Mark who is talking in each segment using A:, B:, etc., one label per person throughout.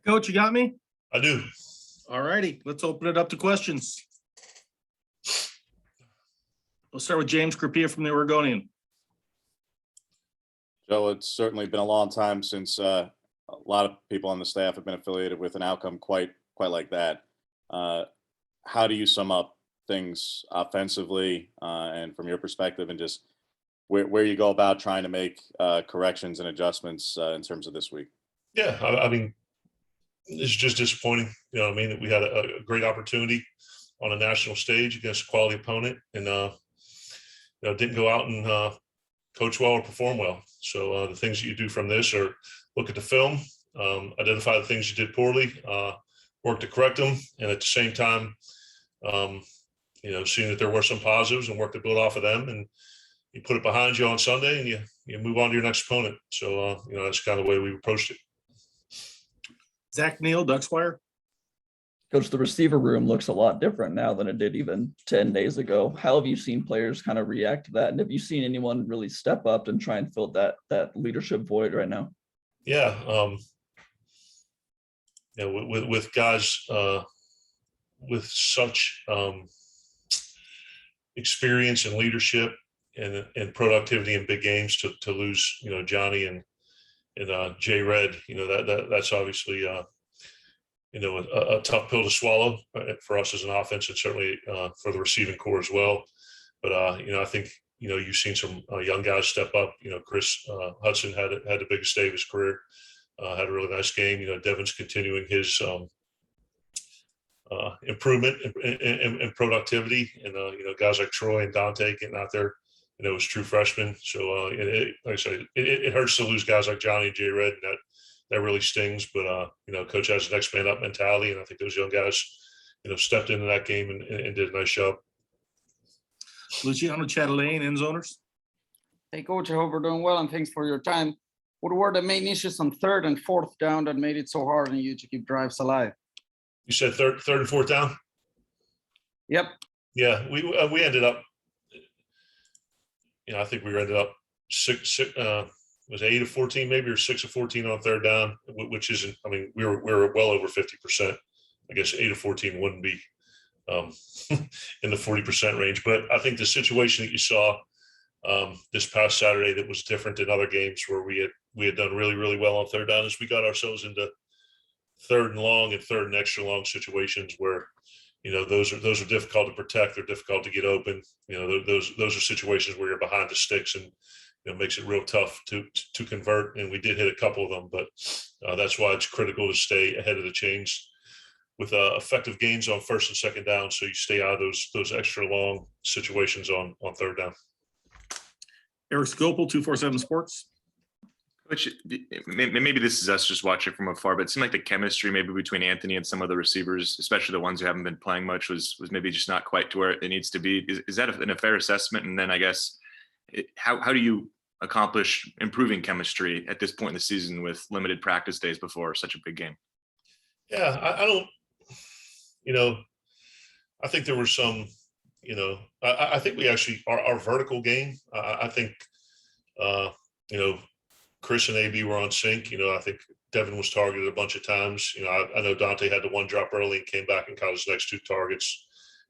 A: Coach, you got me?
B: I do.
A: All righty, let's open it up to questions. We'll start with James Kripia from the Oregonian.
C: Joe, it's certainly been a long time since a lot of people on the staff have been affiliated with an outcome quite like that. How do you sum up things offensively and from your perspective, and just where you go about trying to make corrections and adjustments in terms of this week?
B: Yeah, I mean, it's just disappointing. You know what I mean? That we had a great opportunity on a national stage against a quality opponent and, didn't go out and coach well or perform well. So the things that you do from this are look at the film, identify the things you did poorly, work to correct them. And at the same time, seeing that there were some positives and work to build off of them. And you put it behind you on Sunday and you move on to your next opponent. So, that's kind of the way we approached it.
A: Zach Neal, Ducks Wire.
D: Coach, the receiver room looks a lot different now than it did even 10 days ago. How have you seen players kind of react to that? And have you seen anyone really step up and try and fill that leadership void right now?
B: Yeah. With guys with such experience and leadership and productivity in big games to lose, Johnny and Jay Red, that's obviously, a tough pill to swallow for us as an offense and certainly for the receiving core as well. But, I think, you've seen some young guys step up. Chris Hudson had the biggest day of his career, had a really nice game. Devin's continuing his improvement and productivity. And, guys like Troy and Dante getting out there, as true freshmen. So, like I said, it hurts to lose guys like Johnny and Jay Red, and that really stings. But, Coach has an next man up mentality, and I think those young guys, stepped into that game and did a nice job.
A: Luciano Chatelain, end zoners.
E: Hey, Coach, I hope we're doing well, and thanks for your time. What were the main issues on third and fourth down that made it so hard on you to keep drives alive?
B: You said third and fourth down?
E: Yep.
B: Yeah, we ended up, I think we ended up was 8 of 14 maybe, or 6 of 14 on third down, which isn't, I mean, we were well over 50%. I guess 8 of 14 wouldn't be in the 40% range. But I think the situation that you saw this past Saturday that was different than other games where we had done really, really well on third down is we got ourselves into third and long and third and extra long situations where, those are difficult to protect. They're difficult to get open. Those are situations where you're behind the sticks and, makes it real tough to convert. And we did hit a couple of them, but that's why it's critical to stay ahead of the chains with effective gains on first and second down. So you stay out of those extra long situations on third down.
A: Eric Scopel, 247 Sports.
F: Which maybe this is us just watching from afar, but it seemed like the chemistry maybe between Anthony and some of the receivers, especially the ones who haven't been playing much, was maybe just not quite to where it needs to be. Is that a fair assessment? And then I guess how do you accomplish improving chemistry at this point in the season with limited practice days before such a big game?
B: Yeah, I don't. I think there were some. I think we actually our vertical game. I think. Chris and AB were on sync. I think Devin was targeted a bunch of times. I know Dante had the one drop early and came back and caught his next 2 targets.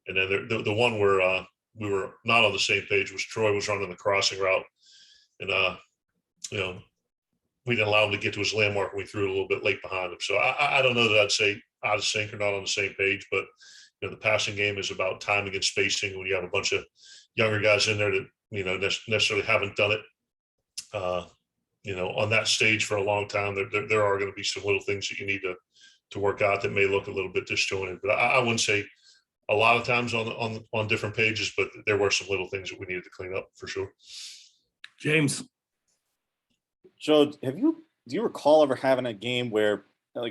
B: And then the one where we were not on the same page was Troy was running the crossing route. And, we didn't allow him to get to his landmark and we threw it a little bit late behind him. So I don't know that I'd say out of sync or not on the same page, but, the passing game is about timing and spacing. When you have a bunch of younger guys in there that, necessarily haven't done it, on that stage for a long time, there are going to be some little things that you need to work out that may look a little bit disjointed. But I wouldn't say a lot of times on different pages, but there were some little things that we needed to clean up for sure.
A: James.
C: Joe, do you recall ever having a game where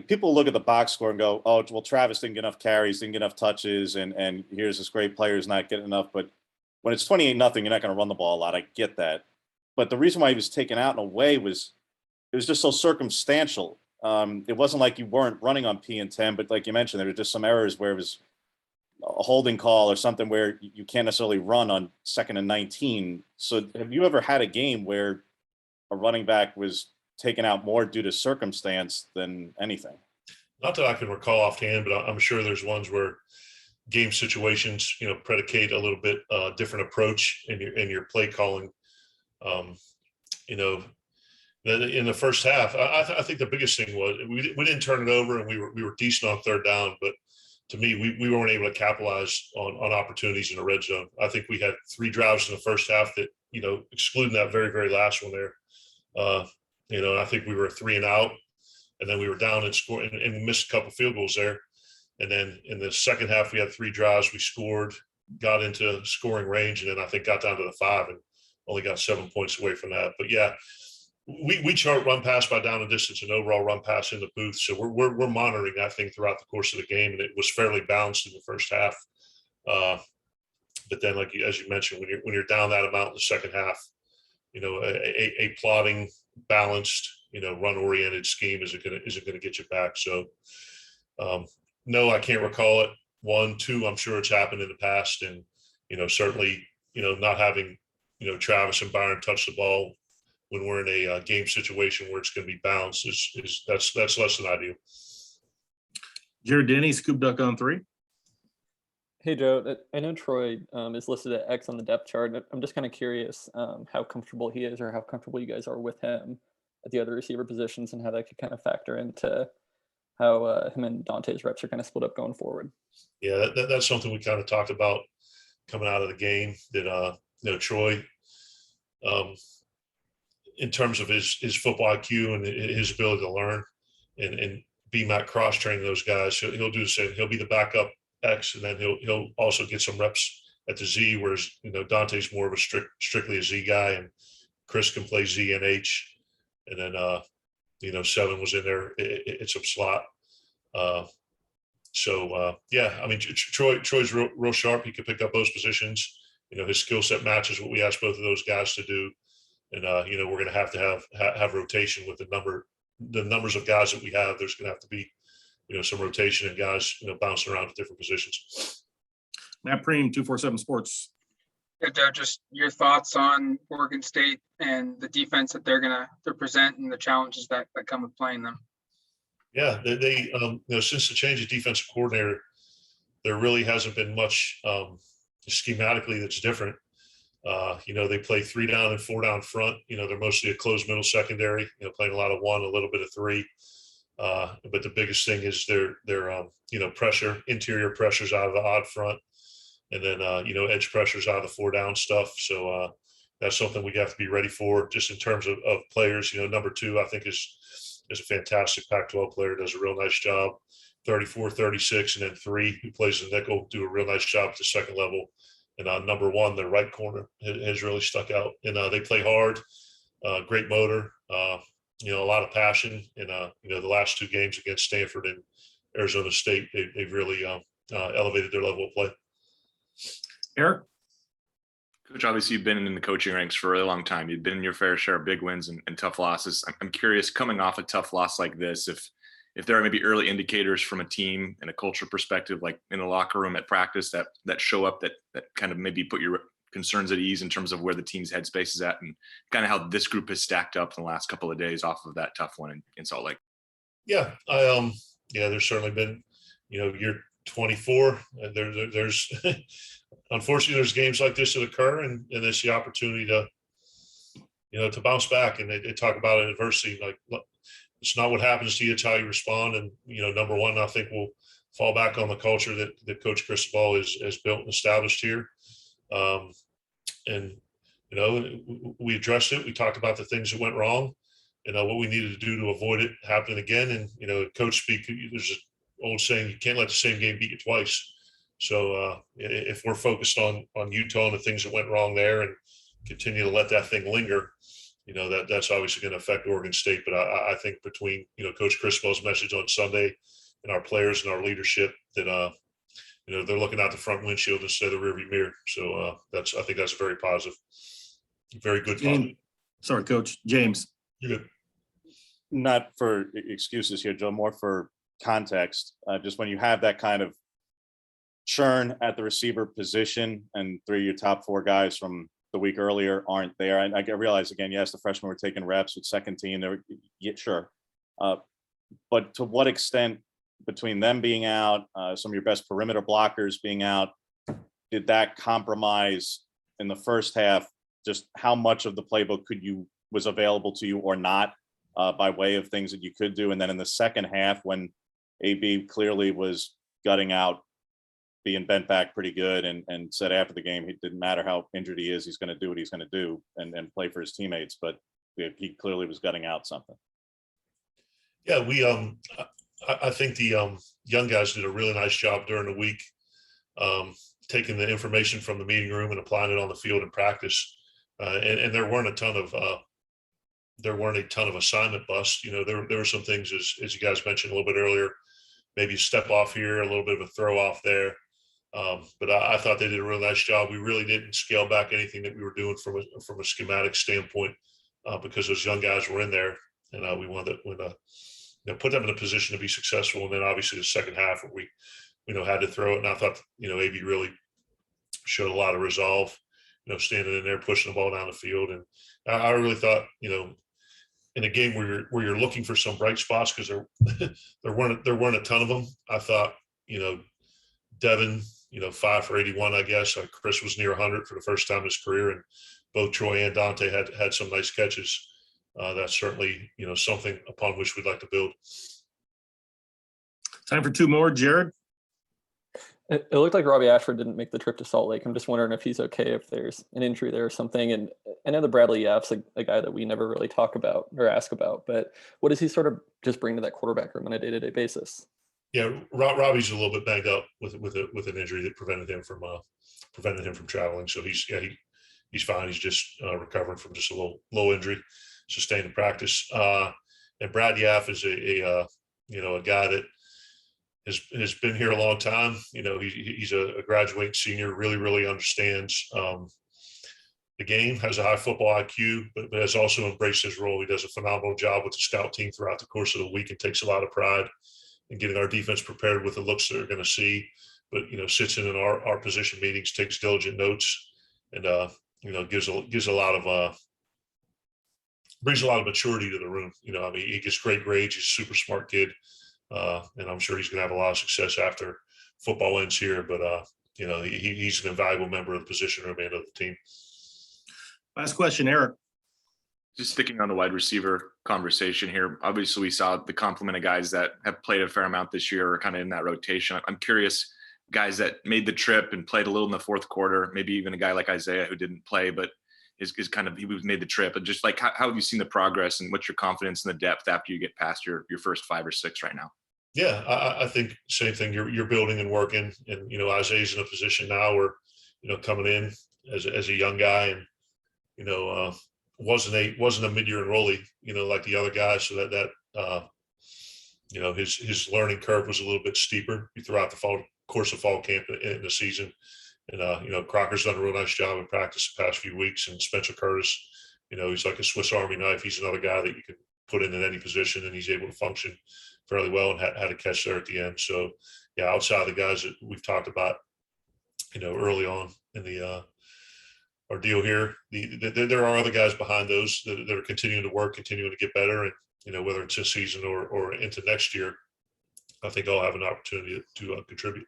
C: people look at the box score and go, oh, well, Travis didn't get enough carries, didn't get enough touches, and here's this great player who's not getting enough. But when it's 28-0, you're not going to run the ball a lot. I get that. But the reason why he was taken out in a way was it was just so circumstantial. It wasn't like you weren't running on P and 10, but like you mentioned, there were just some errors where it was a holding call or something where you can't necessarily run on 2nd and 19. So have you ever had a game where a running back was taken out more due to circumstance than anything?
B: Not that I can recall offhand, but I'm sure there's ones where game situations, predicate a little bit different approach in your play calling. You know, in the first half, I think the biggest thing was we didn't turn it over, and we were decent on third down, but to me, we weren't able to capitalize on opportunities in the red zone. I think we had 3 drives in the first half that, excluding that very, very last one there. I think we were 3 and out, and then we were down and score and we missed a couple field goals there. And then in the second half, we had 3 drives. We scored, got into scoring range, and then I think got down to the 5 and only got 7 points away from that. But yeah, we chart run pass by down and distance and overall run pass in the booth. So we're monitoring that thing throughout the course of the game, and it was fairly balanced in the first half. But then, like as you mentioned, when you're down that amount in the second half, a plotting, balanced, run oriented scheme isn't gonna get you back. So no, I can't recall it. 1, 2, I'm sure it's happened in the past, and certainly not having Travis and Byron touch the ball when we're in a game situation where it's going to be balanced that's less than ideal.
A: Jared Denny, Scoop Duck on 3.
G: Hey, Joe, I know Troy is listed at X on the depth chart. I'm just kind of curious how comfortable he is, or how comfortable you guys are with him at the other receiver positions, and how that could kind of factor into how him and Dante's reps are kind of split up going forward.
B: Yeah, that's something we kind of talked about coming out of the game, that Troy, in terms of his football IQ and his ability to learn and BMAC cross training those guys, he'll do the same. He'll be the backup X, and then he'll also get some reps at the Z, whereas Dante's more of a strictly a Z guy, and Chris can play Z and H, and then 7 was in there. It's a slot. Yeah, I mean, Troy's real sharp. He could pick up those positions. His skill set matches what we asked both of those guys to do. And, we're going to have rotation with the numbers of guys that we have. There's going to have to be, some rotation and guys, bouncing around to different positions.
A: Matt Preem, 247 Sports.
H: Yeah, Joe, just your thoughts on Oregon State and the defense that they're present, and the challenges that come with playing them.
B: Yeah, they since the change of defensive coordinator, there really hasn't been much schematically that's different. They play 3 down and 4 down front. They're mostly a closed middle secondary, playing a lot of 1, a little bit of 3. But the biggest thing is their pressure, interior pressures out of the odd front, and then, edge pressures out of the 4 down stuff. So that's something we have to be ready for, just in terms of players. Number 2, I think is a fantastic Pac-12 player, does a real nice job. 34, 36, and then 3, who plays the nickel, do a real nice job at the second level. And number 1, the right corner has really stuck out. And they play hard, great motor, a lot of passion. And, the last 2 games against Stanford and Arizona State, they've really elevated their level of play.
A: Eric?
F: Coach, obviously you've been in the coaching ranks for a really long time. You've been in your fair share of big wins and tough losses. I'm curious, coming off a tough loss like this, if there are maybe early indicators from a team and a culture perspective, like in the locker room at practice, that show up that kind of maybe put your concerns at ease in terms of where the team's headspace is at, and kind of how this group has stacked up in the last couple of days off of that tough one in Salt Lake.
B: Yeah, there's certainly been, you're 24. And there's unfortunately there's games like this that occur, and it's the opportunity to bounce back. And they talk about it, adversity. Like, it's not what happens to you, it's how you respond. And number 1, I think we'll fall back on the culture that Coach Cristobal has built and established here. And we addressed it. We talked about the things that went wrong, and what we needed to do to avoid it happening again. And coach speak, there's an old saying, you can't let the same game beat you twice. So if we're focused on Utah and the things that went wrong there, and continue to let that thing linger, that's obviously going to affect Oregon State. But I think between Coach Cristobal's message on Sunday and our players and our leadership, that they're looking out the front windshield instead of the rearview mirror. So I think that's very positive, very good.
A: Sorry, Coach. James.
B: You're good.
C: Not for excuses here, Joe, more for context. Just when you have that kind of churn at the receiver position, and 3 of your top 4 guys from the week earlier aren't there. And I realize, again, yes, the freshmen were taking reps with second team. They were, yeah, sure. But to what extent between them being out, some of your best perimeter blockers being out, did that compromise in the first half just how much of the playbook was available to you or not, by way of things that you could do? And then in the second half, when AB clearly was gutting out, being bent back pretty good, and said after the game, it didn't matter how injured he is, he's going to do what he's going to do and play for his teammates. But he clearly was gutting out something.
B: Yeah, I think the young guys did a really nice job during the week, taking the information from the meeting room and applying it on the field in practice. And there weren't a ton of assignment busts. You know, there were some things, as you guys mentioned a little bit earlier, maybe a step off here, a little bit of a throw off there. But I thought they did a really nice job. We really didn't scale back anything that we were doing from a schematic standpoint, because those young guys were in there, and we wanted to put them in a position to be successful. And then obviously the second half where we had to throw it. And I thought, AB really showed a lot of resolve, standing in there, pushing the ball down the field. And I really thought, in a game where you're looking for some bright spots, because there weren't a ton of them. I thought, Devin, 5 for 81, I guess. Chris was near 100 for the first time in his career, and both Troy and Dante had some nice catches. That's certainly, something upon which we'd like to build.
A: Time for two more. Jared?
G: It looked like Robbie Ashford didn't make the trip to Salt Lake. I'm just wondering if he's okay, if there's an injury there or something. And I know the Bradley Yaff's a guy that we never really talk about or ask about, but what does he sort of just bring to that quarterback room on a day-to-day basis?
B: Yeah, Robbie's a little bit banged up with an injury that prevented him from traveling. So he's fine. He's just recovering from just a low injury sustained in practice. And Brad Yaff is a guy that has been here a long time. He's a graduating senior, really understands the game, has a high football IQ, but has also embraced his role. He does a phenomenal job with the scout team throughout the course of the week and takes a lot of pride in getting our defense prepared with the looks that they're going to see. But, sits in our position meetings, takes diligent notes, and, gives a lot of brings a lot of maturity to the room. He gets great grades. He's a super smart kid. And I'm sure he's going to have a lot of success after football ends here. But, he's an invaluable member of the position room and of the team.
A: Last question, Eric.
F: Just sticking on the wide receiver conversation here. Obviously, we saw the complement of guys that have played a fair amount this year are kind of in that rotation. I'm curious, guys that made the trip and played a little in the fourth quarter, maybe even a guy like Isaiah who didn't play, but is kind of, he made the trip. And just like, how have you seen the progress and what's your confidence in the depth after you get past your first 5 or 6 right now?
B: Yeah, I think same thing. You're building and working, and Isaiah's in a position now where coming in as a young guy, and wasn't a mid-year enrollee, like the other guys. So that his learning curve was a little bit steeper throughout the course of fall camp in the season. And Crocker's done a real nice job in practice the past few weeks, and Spencer Curtis, he's like a Swiss Army knife. He's another guy that you can put in any position, and he's able to function fairly well and had a catch there at the end. So yeah, outside of the guys that we've talked about, early on in the our deal here, there are other guys behind those that are continuing to work, continuing to get better, and whether it's this season or into next year, I think I'll have an opportunity to contribute.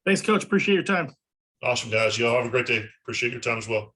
A: Thanks, Coach. Appreciate your time.
B: Awesome, guys. Y'all have a great day. Appreciate your time as well.